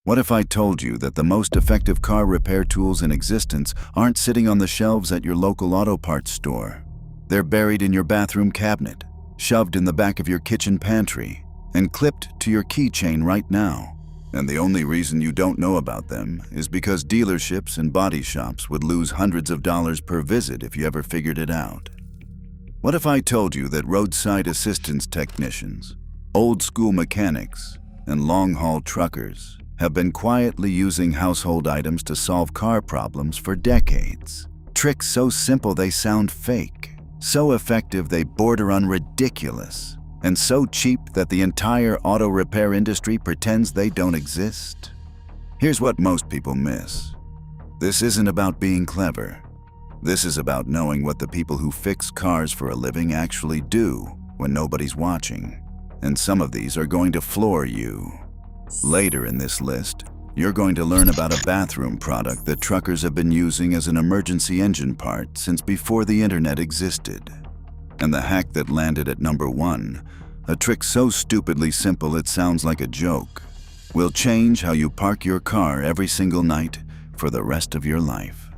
What if I told you that the most effective car repair tools in existence aren't sitting on the shelves at your local auto parts store? They're buried in your bathroom cabinet, shoved in the back of your kitchen pantry, and clipped to your keychain right now. And the only reason you don't know about them is because dealerships and body shops would lose hundreds of dollars per visit if you ever figured it out. What if I told you that roadside assistance technicians, old-school mechanics, and long-haul truckers have been quietly using household items to solve car problems for decades? Tricks so simple they sound fake, so effective they border on ridiculous, and so cheap that the entire auto repair industry pretends they don't exist. Here's what most people miss. This isn't about being clever. This is about knowing what the people who fix cars for a living actually do when nobody's watching. And some of these are going to floor you. Later in this list, you're going to learn about a bathroom product that truckers have been using as an emergency engine part since before the internet existed. And the hack that landed at number 1, a trick so stupidly simple it sounds like a joke, will change how you park your car every single night for the rest of your life.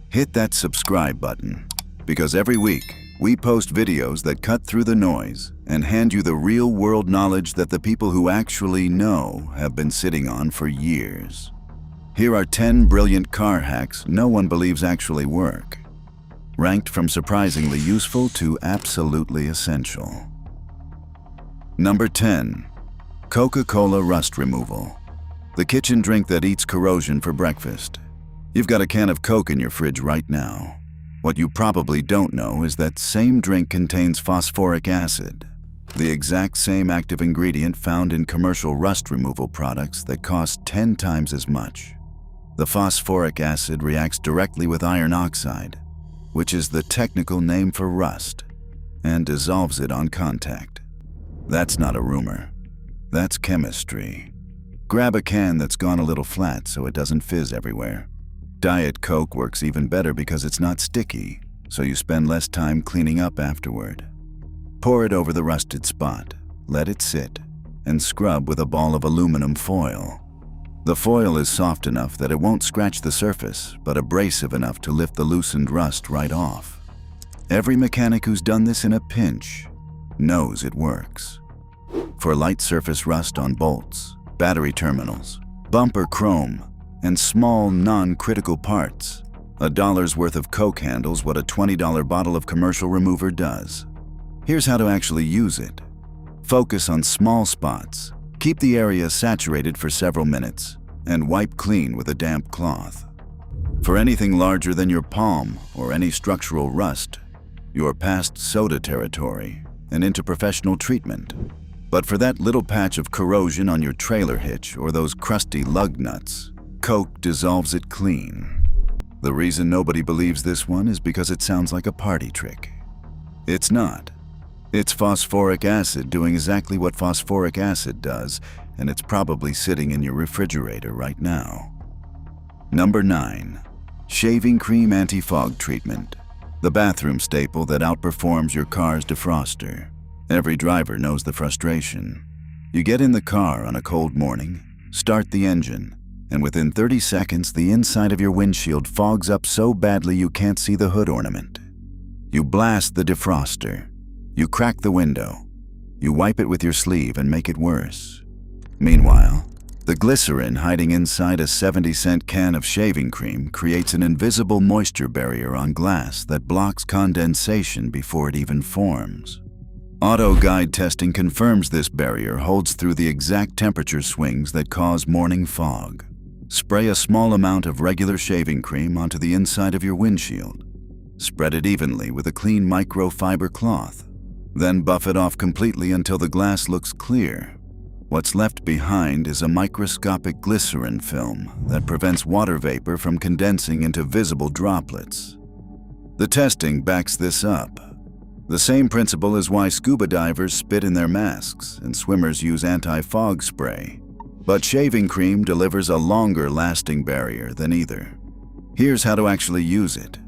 Hit that subscribe button, because every week we post videos that cut through the noise and hand you the real-world knowledge that the people who actually know have been sitting on for years. Here are 10 brilliant car hacks no one believes actually work, ranked from surprisingly useful to absolutely essential. Number 10. Coca-Cola rust removal. The kitchen drink that eats corrosion for breakfast. You've got a can of Coke in your fridge right now. What you probably don't know is that same drink contains phosphoric acid, the exact same active ingredient found in commercial rust removal products that cost 10 times as much. The phosphoric acid reacts directly with iron oxide, which is the technical name for rust, and dissolves it on contact. That's not a rumor. That's chemistry. Grab a can that's gone a little flat so it doesn't fizz everywhere. Diet Coke works even better because it's not sticky, so you spend less time cleaning up afterward. Pour it over the rusted spot, let it sit, and scrub with a ball of aluminum foil. The foil is soft enough that it won't scratch the surface, but abrasive enough to lift the loosened rust right off. Every mechanic who's done this in a pinch knows it works. For light surface rust on bolts, battery terminals, bumper chrome, and small non-critical parts, $1's worth of Coke handles what a $20 bottle of commercial remover does. Here's how to actually use it. Focus on small spots, keep the area saturated for several minutes, and wipe clean with a damp cloth. For anything larger than your palm or any structural rust, you're past soda territory and into professional treatment. But for that little patch of corrosion on your trailer hitch or those crusty lug nuts, Coke dissolves it clean. The reason nobody believes this one is because it sounds like a party trick. It's not. It's phosphoric acid doing exactly what phosphoric acid does, and it's probably sitting in your refrigerator right now. Number 9. Shaving cream anti-fog treatment. The bathroom staple that outperforms your car's defroster. Every driver knows the frustration. You get in the car on a cold morning, start the engine, and within 30 seconds, the inside of your windshield fogs up so badly you can't see the hood ornament. You blast the defroster. You crack the window. You wipe it with your sleeve and make it worse. Meanwhile, the glycerin hiding inside a 70-cent can of shaving cream creates an invisible moisture barrier on glass that blocks condensation before it even forms. Auto guide testing confirms this barrier holds through the exact temperature swings that cause morning fog. Spray a small amount of regular shaving cream onto the inside of your windshield. Spread it evenly with a clean microfiber cloth. Then buff it off completely until the glass looks clear. What's left behind is a microscopic glycerin film that prevents water vapor from condensing into visible droplets. The testing backs this up. The same principle is why scuba divers spit in their masks and swimmers use anti-fog spray. But shaving cream delivers a longer-lasting barrier than either. Here's how to actually use it.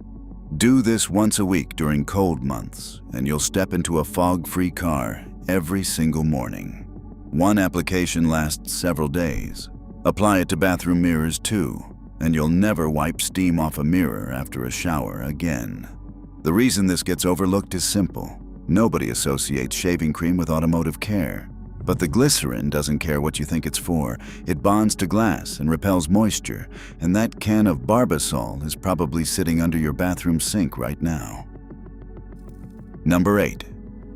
Do this once a week during cold months, and you'll step into a fog-free car every single morning. One application lasts several days. Apply it to bathroom mirrors too, and you'll never wipe steam off a mirror after a shower again. The reason this gets overlooked is simple. Nobody associates shaving cream with automotive care. But the glycerin doesn't care what you think it's for. It bonds to glass and repels moisture, and that can of Barbasol is probably sitting under your bathroom sink right now. Number 8.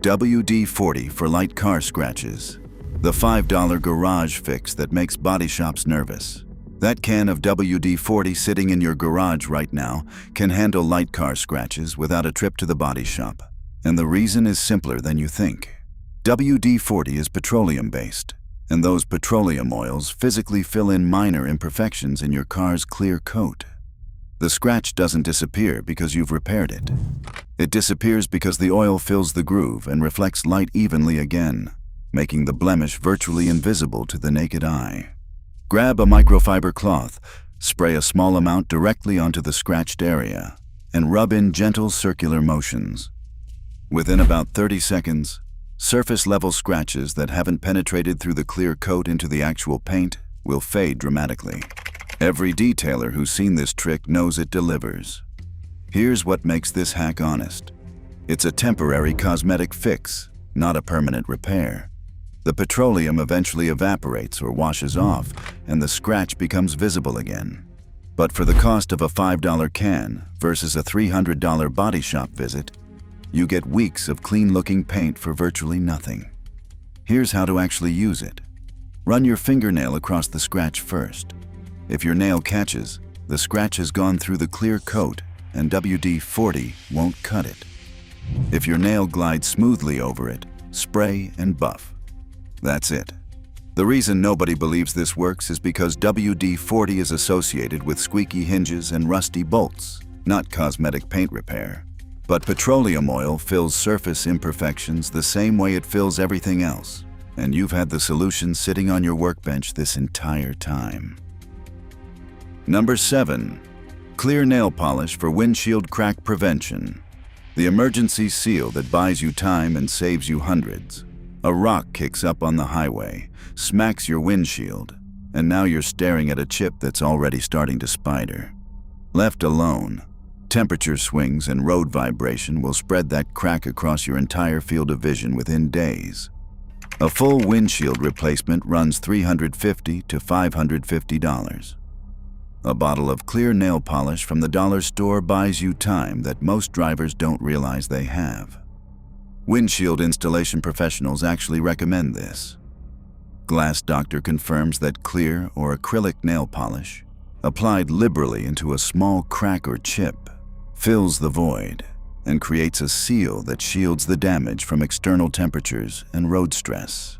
WD-40 for light car scratches. The $5 garage fix that makes body shops nervous. That can of WD-40 sitting in your garage right now can handle light car scratches without a trip to the body shop. And the reason is simpler than you think. WD-40 is petroleum-based, and those petroleum oils physically fill in minor imperfections in your car's clear coat. The scratch doesn't disappear because you've repaired it. It disappears because the oil fills the groove and reflects light evenly again, making the blemish virtually invisible to the naked eye. Grab a microfiber cloth, spray a small amount directly onto the scratched area, and rub in gentle circular motions. Within about 30 seconds, surface-level scratches that haven't penetrated through the clear coat into the actual paint will fade dramatically. Every detailer who's seen this trick knows it delivers. Here's what makes this hack honest. It's a temporary cosmetic fix, not a permanent repair. The petroleum eventually evaporates or washes off, and the scratch becomes visible again. But for the cost of a $5 can versus a $300 body shop visit, you get weeks of clean-looking paint for virtually nothing. Here's how to actually use it. Run your fingernail across the scratch first. If your nail catches, the scratch has gone through the clear coat and WD-40 won't cut it. If your nail glides smoothly over it, spray and buff. That's it. The reason nobody believes this works is because WD-40 is associated with squeaky hinges and rusty bolts, not cosmetic paint repair. But petroleum oil fills surface imperfections the same way it fills everything else, and you've had the solution sitting on your workbench this entire time. Number 7. Clear nail polish for windshield crack prevention. The emergency seal that buys you time and saves you hundreds. A rock kicks up on the highway, smacks your windshield, and now you're staring at a chip that's already starting to spider. Left alone, temperature swings and road vibration will spread that crack across your entire field of vision within days. A full windshield replacement runs $350 to $550. A bottle of clear nail polish from the dollar store buys you time that most drivers don't realize they have. Windshield installation professionals actually recommend this. Glass Doctor confirms that clear or acrylic nail polish, applied liberally into a small crack or chip, fills the void and creates a seal that shields the damage from external temperatures and road stress.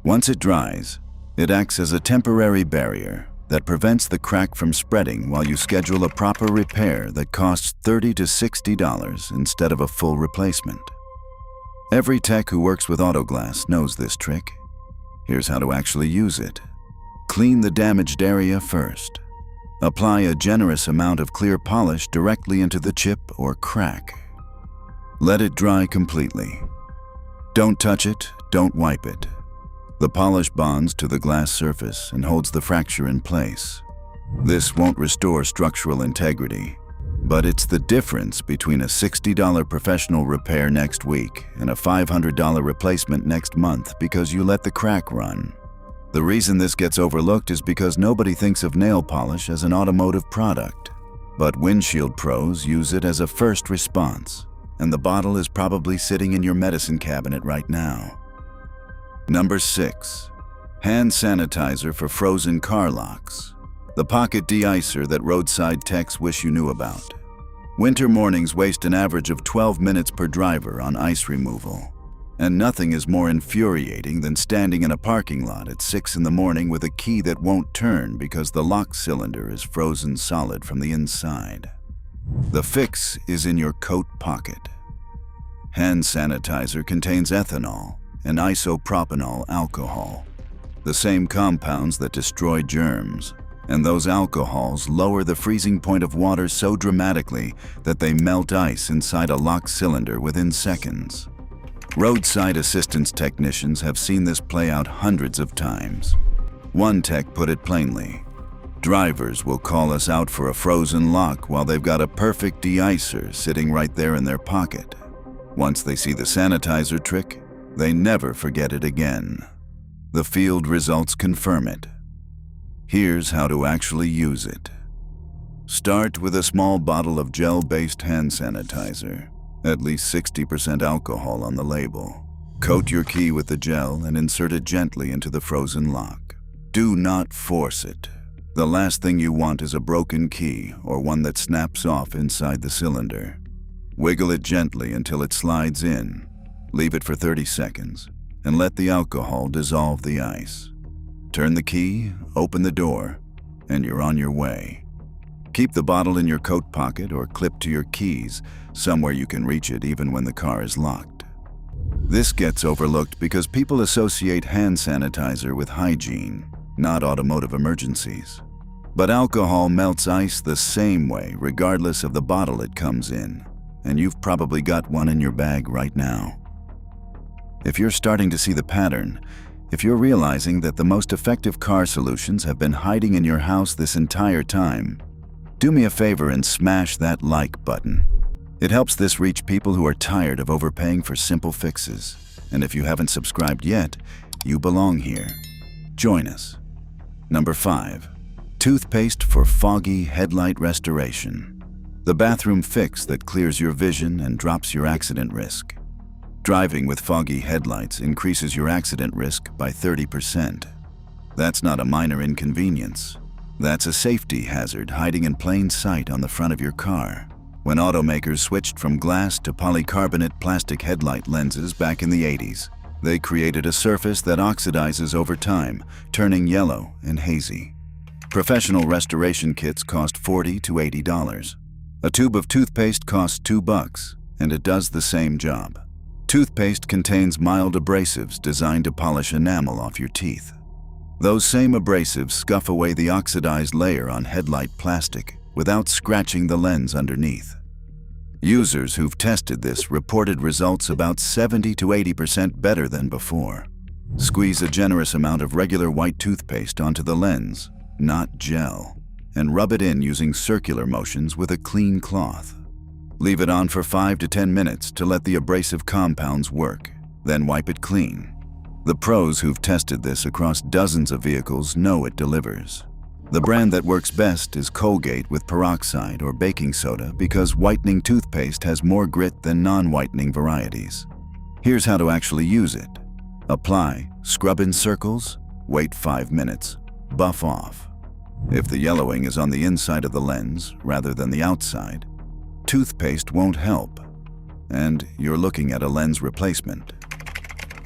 Once it dries, it acts as a temporary barrier that prevents the crack from spreading while you schedule a proper repair that costs $30 to $60 instead of a full replacement. Every tech who works with autoglass knows this trick. Here's how to actually use it. Clean the damaged area first. Apply a generous amount of clear polish directly into the chip or crack. Let it dry completely. Don't touch it, don't wipe it. The polish bonds to the glass surface and holds the fracture in place. This won't restore structural integrity, but it's the difference between a $60 professional repair next week and a $500 replacement next month because you let the crack run. The reason this gets overlooked is because nobody thinks of nail polish as an automotive product. But windshield pros use it as a first response, and the bottle is probably sitting in your medicine cabinet right now. Number 6. Hand sanitizer for frozen car locks. The pocket de-icer that roadside techs wish you knew about. Winter mornings waste an average of 12 minutes per driver on ice removal. And nothing is more infuriating than standing in a parking lot at 6 in the morning with a key that won't turn because the lock cylinder is frozen solid from the inside. The fix is in your coat pocket. Hand sanitizer contains ethanol and isopropanol alcohol, the same compounds that destroy germs, and those alcohols lower the freezing point of water so dramatically that they melt ice inside a lock cylinder within seconds. Roadside assistance technicians have seen this play out hundreds of times. One tech put it plainly: drivers will call us out for a frozen lock while they've got a perfect de-icer sitting right there in their pocket. Once they see the sanitizer trick, they never forget it again. The field results confirm it. Here's how to actually use it. Start with a small bottle of gel-based hand sanitizer, at least 60% alcohol on the label. Coat your key with the gel and insert it gently into the frozen lock. Do not force it. The last thing you want is a broken key or one that snaps off inside the cylinder. Wiggle it gently until it slides in. Leave it for 30 seconds and let the alcohol dissolve the ice. Turn the key, open the door, and you're on your way. Keep the bottle in your coat pocket or clipped to your keys, somewhere you can reach it even when the car is locked. This gets overlooked because people associate hand sanitizer with hygiene, not automotive emergencies. But alcohol melts ice the same way, regardless of the bottle it comes in, and you've probably got one in your bag right now. If you're starting to see the pattern, if you're realizing that the most effective car solutions have been hiding in your house this entire time, do me a favor and smash that like button. It helps this reach people who are tired of overpaying for simple fixes. And if you haven't subscribed yet, you belong here. Join us. Number 5. Toothpaste for foggy headlight restoration. The bathroom fix that clears your vision and drops your accident risk. Driving with foggy headlights increases your accident risk by 30%. That's not a minor inconvenience. That's a safety hazard hiding in plain sight on the front of your car. When automakers switched from glass to polycarbonate plastic headlight lenses back in the 80s, they created a surface that oxidizes over time, turning yellow and hazy. Professional restoration kits cost $40 to $80. A tube of toothpaste costs $2, and it does the same job. Toothpaste contains mild abrasives designed to polish enamel off your teeth. Those same abrasives scuff away the oxidized layer on headlight plastic without scratching the lens underneath. Users who've tested this reported results about 70 to 80% better than before. Squeeze a generous amount of regular white toothpaste onto the lens, not gel, and rub it in using circular motions with a clean cloth. Leave it on for 5 to 10 minutes to let the abrasive compounds work, then wipe it clean. The pros who've tested this across dozens of vehicles know it delivers. The brand that works best is Colgate with peroxide or baking soda because whitening toothpaste has more grit than non-whitening varieties. Here's how to actually use it. Apply, scrub in circles, wait 5 minutes, buff off. If the yellowing is on the inside of the lens rather than the outside, toothpaste won't help, and you're looking at a lens replacement.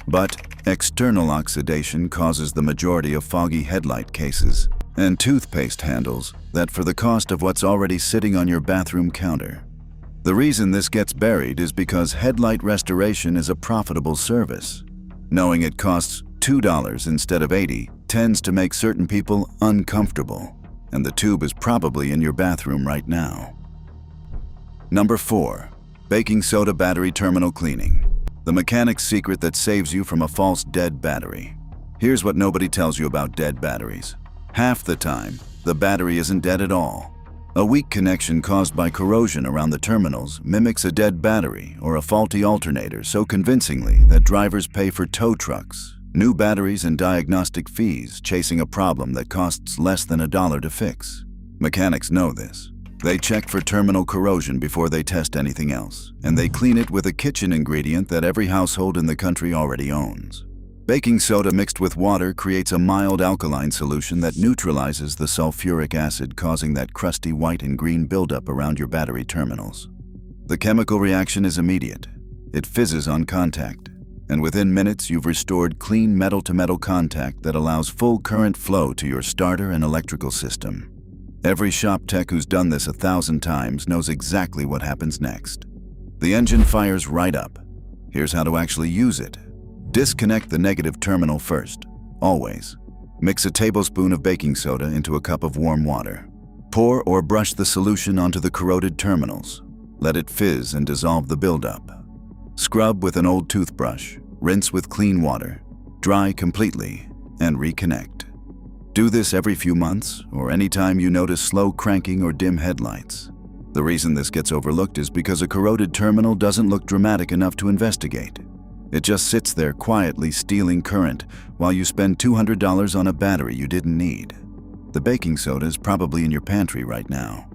But external oxidation causes the majority of foggy headlight cases, and toothpaste handles that for the cost of what's already sitting on your bathroom counter. The reason this gets buried is because headlight restoration is a profitable service. Knowing it costs $2 instead of $80 tends to make certain people uncomfortable, and the tube is probably in your bathroom right now. Number 4. Baking soda battery terminal cleaning. The mechanic's secret that saves you from a false dead battery. Here's what nobody tells you about dead batteries. Half the time, the battery isn't dead at all. A weak connection caused by corrosion around the terminals mimics a dead battery or a faulty alternator so convincingly that drivers pay for tow trucks, new batteries, and diagnostic fees chasing a problem that costs less than $1 to fix. Mechanics know this. They check for terminal corrosion before they test anything else, and they clean it with a kitchen ingredient that every household in the country already owns. Baking soda mixed with water creates a mild alkaline solution that neutralizes the sulfuric acid causing that crusty white and green buildup around your battery terminals. The chemical reaction is immediate. It fizzes on contact, and within minutes you've restored clean metal-to-metal contact that allows full current flow to your starter and electrical system. Every shop tech who's done this 1,000 times knows exactly what happens next. The engine fires right up. Here's how to actually use it. Disconnect the negative terminal first, always. Mix a tablespoon of baking soda into a cup of warm water. Pour or brush the solution onto the corroded terminals. Let it fizz and dissolve the buildup. Scrub with an old toothbrush, rinse with clean water, dry completely, and reconnect. Do this every few months or anytime you notice slow cranking or dim headlights. The reason this gets overlooked is because a corroded terminal doesn't look dramatic enough to investigate. It just sits there quietly stealing current while you spend $200 on a battery you didn't need. The baking soda is probably in your pantry right now.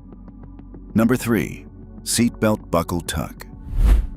Number 3. Seatbelt buckle tuck.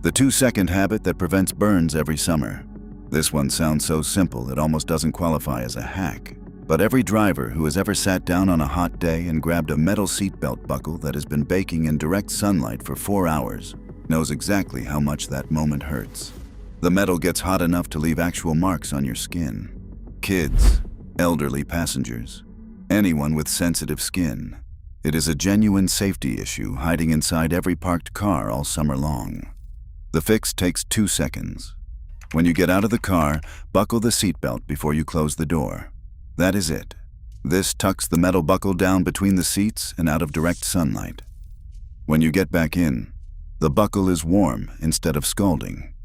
The 2-second habit that prevents burns every summer. This one sounds so simple it almost doesn't qualify as a hack. But every driver who has ever sat down on a hot day and grabbed a metal seatbelt buckle that has been baking in direct sunlight for 4 hours knows exactly how much that moment hurts. The metal gets hot enough to leave actual marks on your skin. Kids, elderly passengers, anyone with sensitive skin. It is a genuine safety issue hiding inside every parked car all summer long. The fix takes 2 seconds. When you get out of the car, buckle the seatbelt before you close the door. That is it. This tucks the metal buckle down between the seats and out of direct sunlight. When you get back in, the buckle is warm instead of scalding.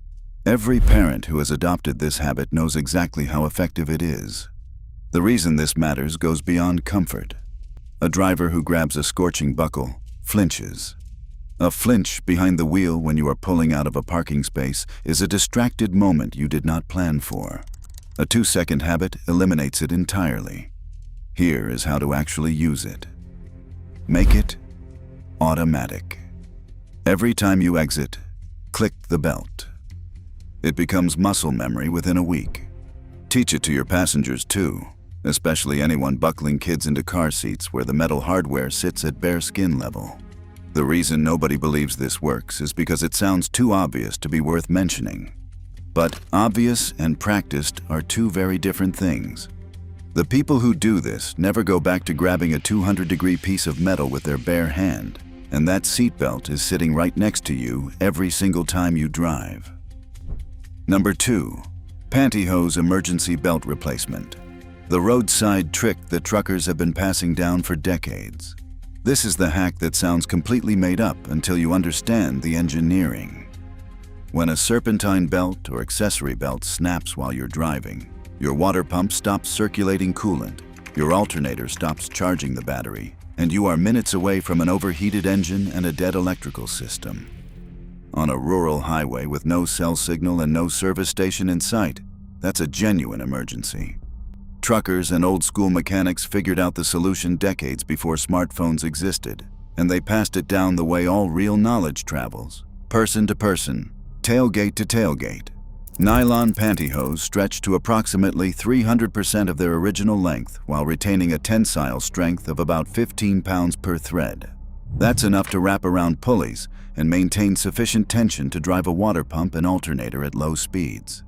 Every parent who has adopted this habit knows exactly how effective it is. The reason this matters goes beyond comfort. A driver who grabs a scorching buckle flinches. A flinch behind the wheel when you are pulling out of a parking space is a distracted moment you did not plan for. A 2-second habit eliminates it entirely. Here is how to actually use it. Make it automatic. Every time you exit, click the belt. It becomes muscle memory within a week. Teach it to your passengers too, especially anyone buckling kids into car seats where the metal hardware sits at bare skin level. The reason nobody believes this works is because it sounds too obvious to be worth mentioning. But obvious and practiced are two very different things. The people who do this never go back to grabbing a 200-degree piece of metal with their bare hand, and that seatbelt is sitting right next to you every single time you drive. Number 2. Pantyhose emergency belt replacement. The roadside trick that truckers have been passing down for decades. This is the hack that sounds completely made up until you understand the engineering. When a serpentine belt or accessory belt snaps while you're driving, your water pump stops circulating coolant, your alternator stops charging the battery, and you are minutes away from an overheated engine and a dead electrical system. On a rural highway with no cell signal and no service station in sight, that's a genuine emergency. Truckers and old-school mechanics figured out the solution decades before smartphones existed, and they passed it down the way all real knowledge travels, person to person, tailgate to tailgate. Nylon pantyhose stretch to approximately 300% of their original length while retaining a tensile strength of about 15 pounds per thread. That's enough to wrap around pulleys and maintain sufficient tension to drive a water pump and alternator at low speeds.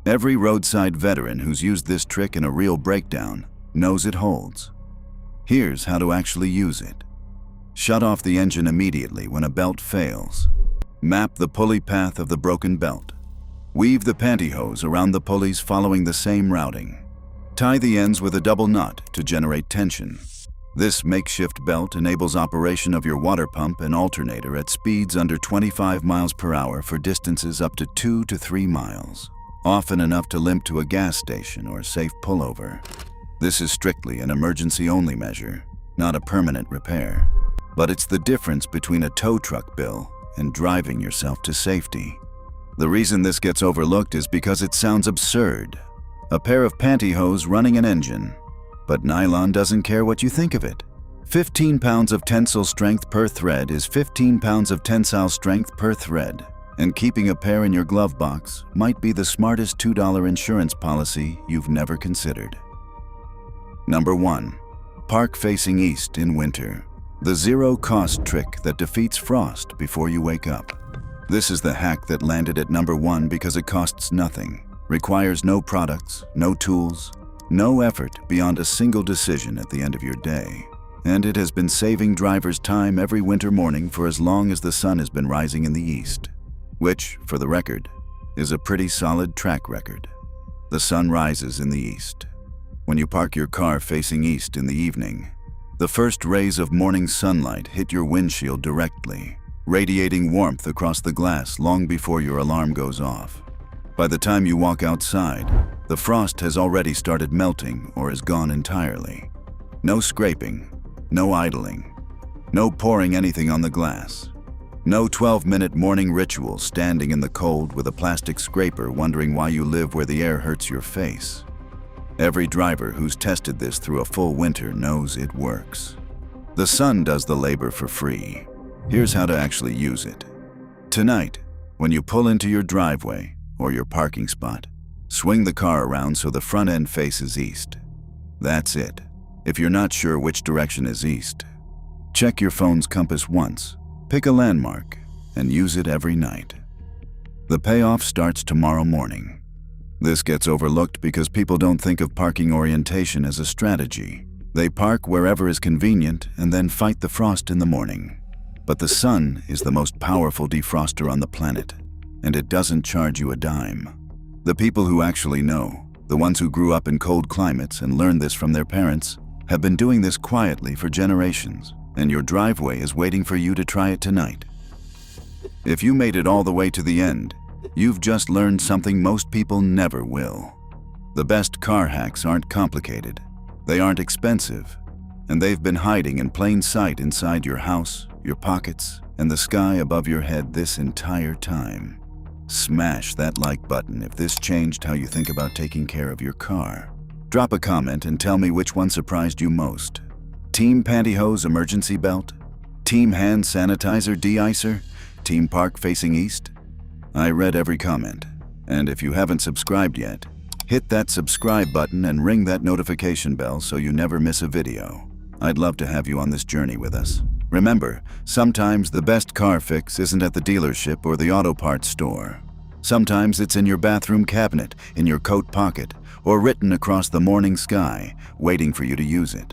Every roadside veteran who's used this trick in a real breakdown knows it holds. Here's how to actually use it. Shut off the engine immediately when a belt fails. Map the pulley path of the broken belt. Weave the pantyhose around the pulleys following the same routing. Tie the ends with a double knot to generate tension. This makeshift belt enables operation of your water pump and alternator at speeds under 25 miles per hour for distances up to 2 to 3 miles, often enough to limp to a gas station or safe pullover. This is strictly an emergency-only measure, not a permanent repair. But it's the difference between a tow truck bill and driving yourself to safety. The reason this gets overlooked is because it sounds absurd. A pair of pantyhose running an engine. But nylon doesn't care what you think of it. 15 pounds of tensile strength per thread is 15 pounds of tensile strength per thread. And keeping a pair in your glove box might be the smartest $2 insurance policy you've never considered. Number 1. Park facing east in winter. The zero-cost trick that defeats frost before you wake up. This is the hack that landed at number 1 because it costs nothing, requires no products, no tools, no effort beyond a single decision at the end of your day. And it has been saving drivers time every winter morning for as long as the sun has been rising in the east. Which, for the record, is a pretty solid track record. The sun rises in the east. When you park your car facing east in the evening, the first rays of morning sunlight hit your windshield directly, radiating warmth across the glass long before your alarm goes off. By the time you walk outside, The frost has already started melting or is gone entirely. No scraping, no idling, no pouring anything on the glass. No 12-minute morning ritual standing in the cold with a plastic scraper wondering why you live where the air hurts your face. Every driver who's tested this through a full winter knows it works. The sun does the labor for free. Here's how to actually use it. Tonight, when you pull into your driveway or your parking spot, swing the car around so the front end faces east. That's it. If you're not sure which direction is east, check your phone's compass once, pick a landmark, and use it every night. The payoff starts tomorrow morning. This gets overlooked because people don't think of parking orientation as a strategy. They park wherever is convenient and then fight the frost in the morning. But the sun is the most powerful defroster on the planet, and it doesn't charge you a dime. The people who actually know, the ones who grew up in cold climates and learned this from their parents, have been doing this quietly for generations, and your driveway is waiting for you to try it tonight. If you made it all the way to the end, you've just learned something most people never will. The best car hacks aren't complicated, they aren't expensive, and they've been hiding in plain sight inside your house, your pockets, and the sky above your head this entire time. Smash that like button if this changed how you think about taking care of your car. Drop a comment and tell me which one surprised you most. Team pantyhose emergency belt? Team hand sanitizer de-icer? Team park facing east? I read every comment, and if you haven't subscribed yet, hit that subscribe button and ring that notification bell so you never miss a video. I'd love to have you on this journey with us. Remember, sometimes the best car fix isn't at the dealership or the auto parts store. Sometimes it's in your bathroom cabinet, in your coat pocket, or written across the morning sky, waiting for you to use it.